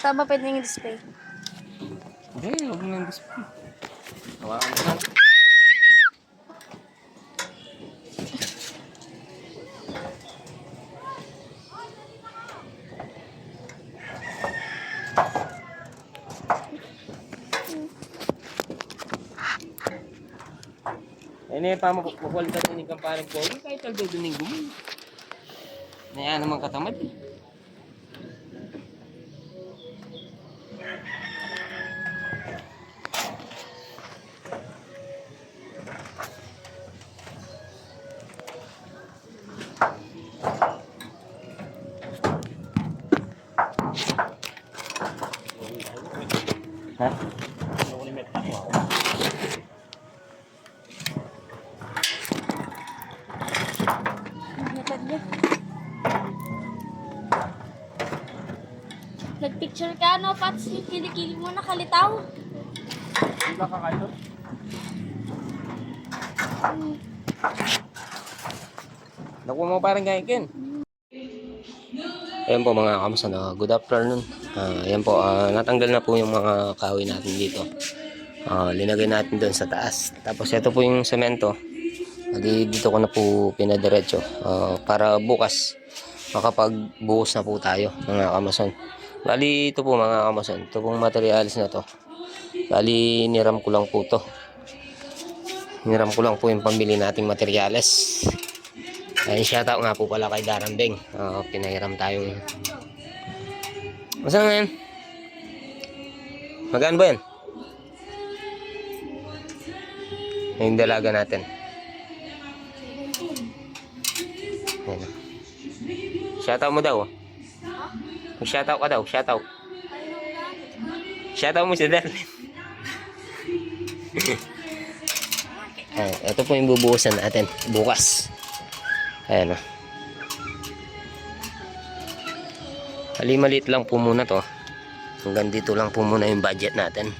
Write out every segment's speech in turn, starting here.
Saan ba pwede yung display? Hindi, huwag mo ng display. Hawakan mo lang. Ini pa makukulitan din yung kamparing ko. Kahit aldo domingo mo. Naya naman katamad eh. Ha? Nagpicture ka, no, Pats? Yung kilikili mo nakalitaw. Hindi ba kakaito? Nakuha mo parang gaikin. Ayan po mga kamusta na good afternoon. Ayan po, natanggal na po yung mga kahoy natin dito. Linagay natin doon sa taas. Tapos ito po yung semento. Dito ko na po pinadiretso. Para bukas makapagbuhos na po tayo mga kamason. Bali ito po mga kamason. Ito pong materials na to. Bali niram ko lang po to. Niram ko lang po yung pambili nating materyales. Ay, shoutout nga po pala kay Darambeng. Pinahiram tayong... Masaan nga yan? Magaan ba yan? Yung dalaga natin. Ayan. Shoutout mo daw. Shoutout ka daw. Shoutout. Shoutout mo si Darlene. Ito po yung bubuhusan natin bukas. Ayan o. Maliit lang po muna to. Hanggang dito lang po muna yung budget natin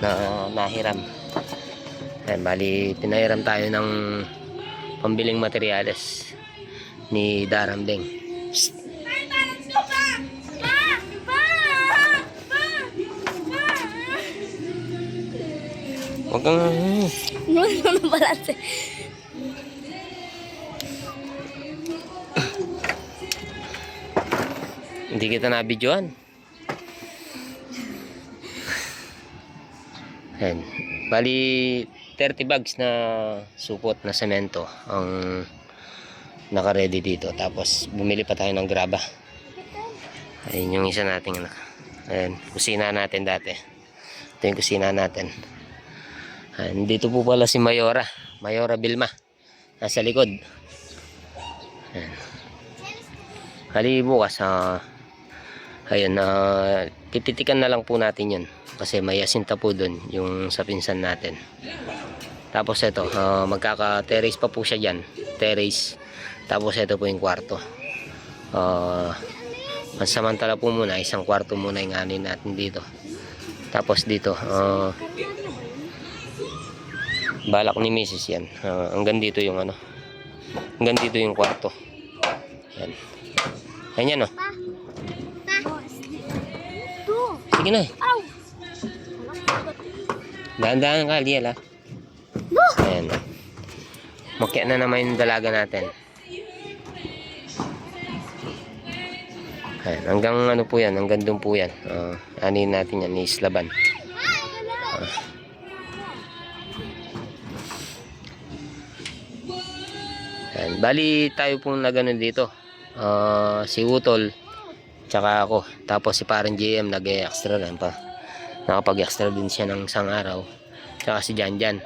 na nahiram. Ayan, bali pinahiram tayo ng pambiling materyales ni Darambeng. Huwag kang... Ano balance? Hindi kita nabidyoan. Ayan. Bali 30 bags na supot na semento ang naka-ready dito. Tapos bumili pa tayo ng graba. Ayun yung isa nating anak. Ayan, kusina natin dati. Ito yung kusina natin. Ayan, dito po pala si Mayora. Mayora Vilma. Nasa likod. Ayan. Bali bukas ayun, tititikan na lang po natin yun kasi may asinta po dun yung sa pinsan natin. Tapos ito, magkaka-terrace pa po siya dyan, terrace. Tapos ito po yung kwarto. Pansamantala po muna, isang kwarto muna yung anin natin dito. Tapos dito, balak ni Mrs. yan, hanggang dito yung ano, hanggang dito yung kwarto. Yan. Ayan yan, oh. Sige na. Dahan-dahan ka, Liel, ha. Ayan. Makya na naman yung dalaga natin. Ayan. Hanggang ano po yan, hanggang doon po yan. Anin natin yan, islaban. Ayan. Bali tayo pong nagano dito. Si Utol tsaka ako, tapos si parang GM nag-extra lang pa, nakapag-extra din siya ng isang araw, tsaka si Janjan.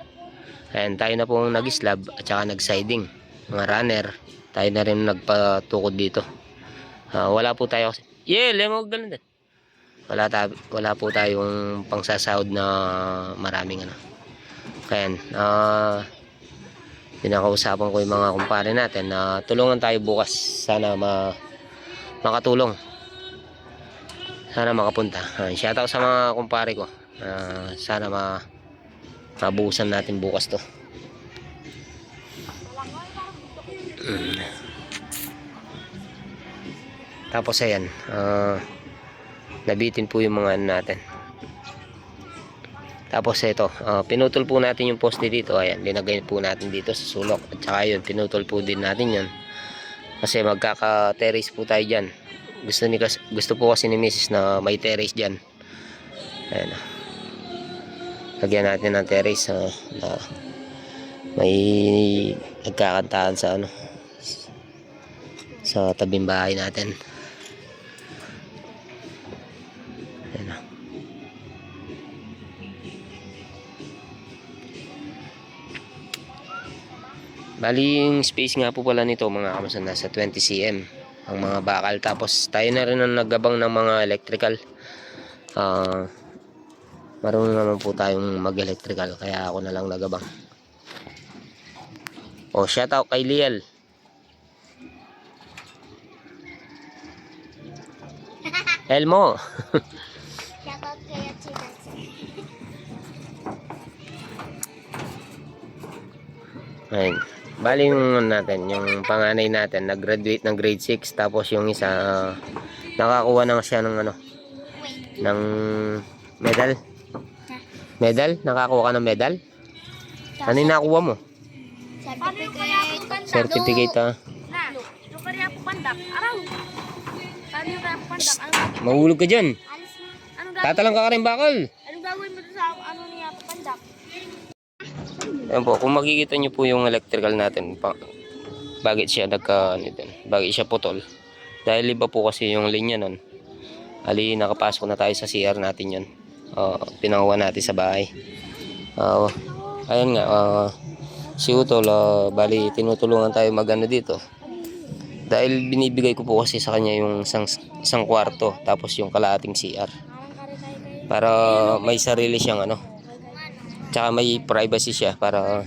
Ayan, tayo na pong nag-slab at tsaka nag-siding, mga runner, tayo na rin nagpatukod dito. Wala po tayo, wala po tayong pangsasahod na maraming ano. Ayan, pinakausapan ko yung mga kumpare natin na tulungan tayo bukas, sana makatulong, sana makapunta. Shoutout sa mga kumpare ko, sana mabuhusan natin bukas to. Tapos ayan, nabitin po yung mga ano natin. Tapos ito, pinutol po natin yung poste dito. Ayan, linagay po natin dito sa sulok. At saka yun, pinutol po din natin yun. Kasi magkaka-terrace po tayo dyan. Gusto po kasi ni Mrs. na may terrace dyan. Ayan. Lagyan natin ng terrace na may nagkakantahan sa ano, sa tabing bahay natin. Ayan. Bali yung space nga po pala nito mga kamasan, nasa 20 cm ang mga bakal. Tapos tayo na rin ang naggabang ng mga electrical. Marunong naman po tayong mag-electrical, kaya ako na lang nagabang. Shout out kay Liel. Elmo. Shoutout kay Chinas. Ayun. Bali yung natin, yung panganay natin nag-graduate ng grade 6, tapos yung isa nakakuha na siya ng ano, ng medal. Medal? Nakakuha ka ng medal? Ano yung nakuha mo? Certificate. Certificate Na, yung kaya po pandak. Araw. Paano yung kaya po pandak? Mahulog ka dyan. Anong gagawin? Tatalang ka rin bakal. Anong gagawin mo sa ano niya po pandak? Ayan po, kung makikita nyo po yung electrical natin, bakit siya bakit siya putol. Dahil iba po kasi yung linya nun. Ali, nakapasok na tayo sa CR natin yun. Pinanguha natin sa bahay. Ayan nga, si Utol, bali tinutulungan tayo magano dito. Dahil binibigay ko po kasi sa kanya yung isang kwarto, tapos yung kalahating CR. Para may sarili siyang ano. Tsaka may privacy siya para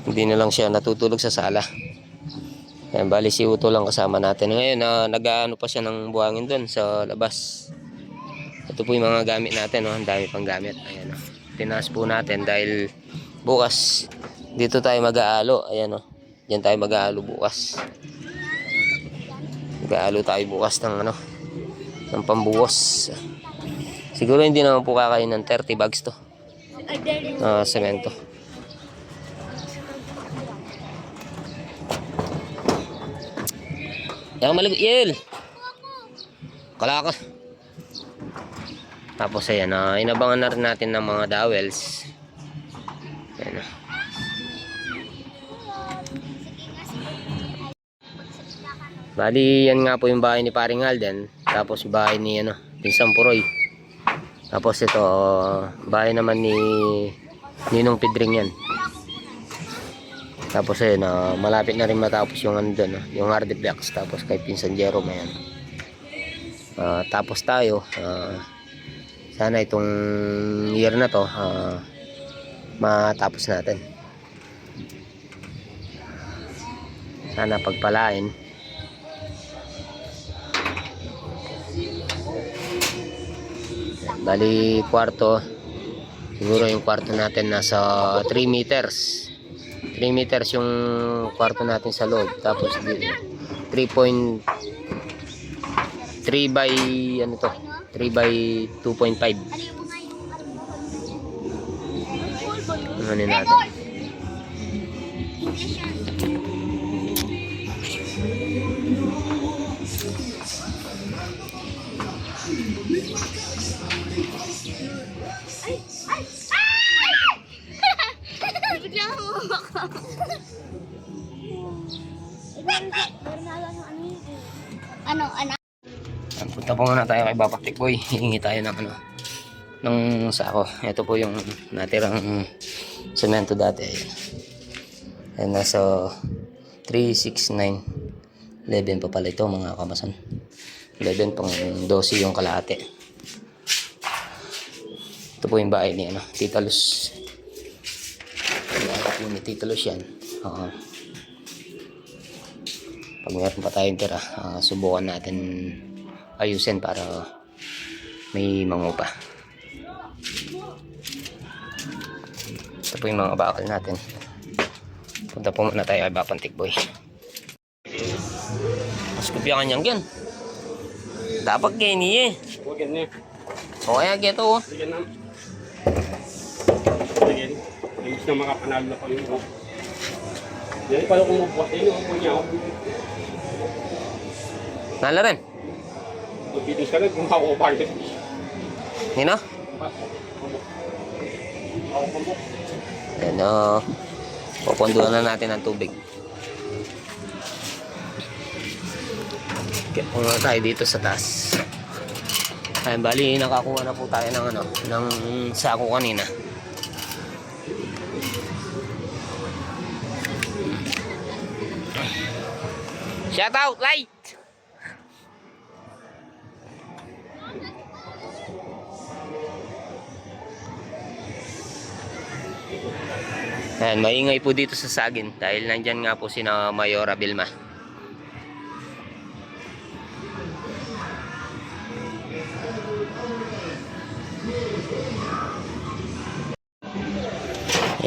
hindi na lang siya natutulog sa sala. Ayan, bali si Uto lang kasama natin. Ngayon, nag-aano pa siya ng buhangin doon sa labas. Ito po yung mga gamit natin, no? Ang dami pang gamit. Ayan, no? Tinaas po natin dahil bukas dito tayo mag-aalo. Ayan, no? Diyan tayo mag-aalo bukas. Mag-aalo tayo bukas ng ano, ng pambuhos. Siguro hindi naman po kakain ng 30 bags to. Semento. Yang maligot, Yel. Kalaka. Tapos ayan, inabangan na rin natin ng mga dowels. Ayan. Bali, yan nga po yung bahay ni Paring Alden. Tapos yung bahay ni Pinsang Puroy. Tapos ito, bahay naman ni Ninong Pedring yan. Tapos ayun, malapit na rin matapos yung andun, yung Ardiplex. Tapos kay Pinsan Jerome, ayan. Tapos tayo, sana itong year na to, matapos natin. Sana pagpalain. Bali kwarto, siguro yung kwarto natin nasa 3 meters. 3 meters yung kwarto natin sa loob. Tapos 3 by ano to? 3 by 2.5. Ano natin? Ano? Punta po muna tayo kay Papa Tikboy. Hihingi tayo ng ng sako. Ito po yung natirang semento dati. Ayan, nasa 369. 11 pa pala ito mga kamasan. 11 pang 12 yung kalahati. Ito po yung bahay ni Tita Luz. Bahay po ni Tita Luz yan. Pag meron pa tayong tira, subukan natin ayusin para may mangupa. Ito po yung mga bakal natin. Punta po muna tayo kay Papa Tikboy. Mas kupya kanyang yan. Dapat ganyan eh. Lagyan niya. O kaya gito oh. Lagyan na. Lagyan. Imbis na makapanalo na kami mo. Yan pala kung mabukas din yung niya. Nala rin. Magpiting ka rin kung ako pa rin. Nino? Ako pa mo. Ayan o. Pupunduan na natin ang tubig. Kaya muna tayo dito sa taas. Ayan, bali nakakuha na po tayo ng ano, ng sako kanina. Shout out, light! Ayan, maingay po dito sa Sagin dahil nandyan nga po si na Mayora Vilma.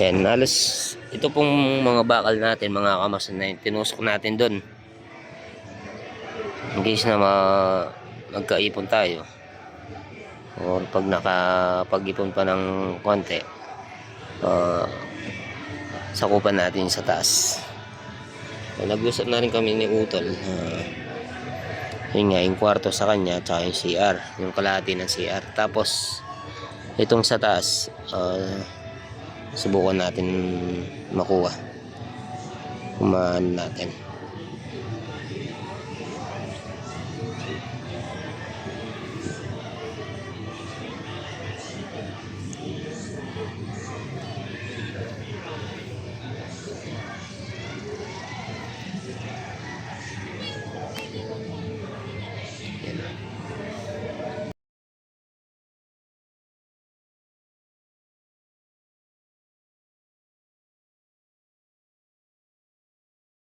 Ayan, halos ito pong mga bakal natin, mga kamasan na tinusok natin doon. In case na magkaipon tayo. O pag nakapag-ipon pa ng konti, sakupan natin sa taas. Nag-usap na rin kami ni Utol. Yun nga, yung kwarto sa kanya, tsaka yung CR, yung kalahati ng CR. Tapos, itong sa taas, subukan natin makuha. Kumaan natin.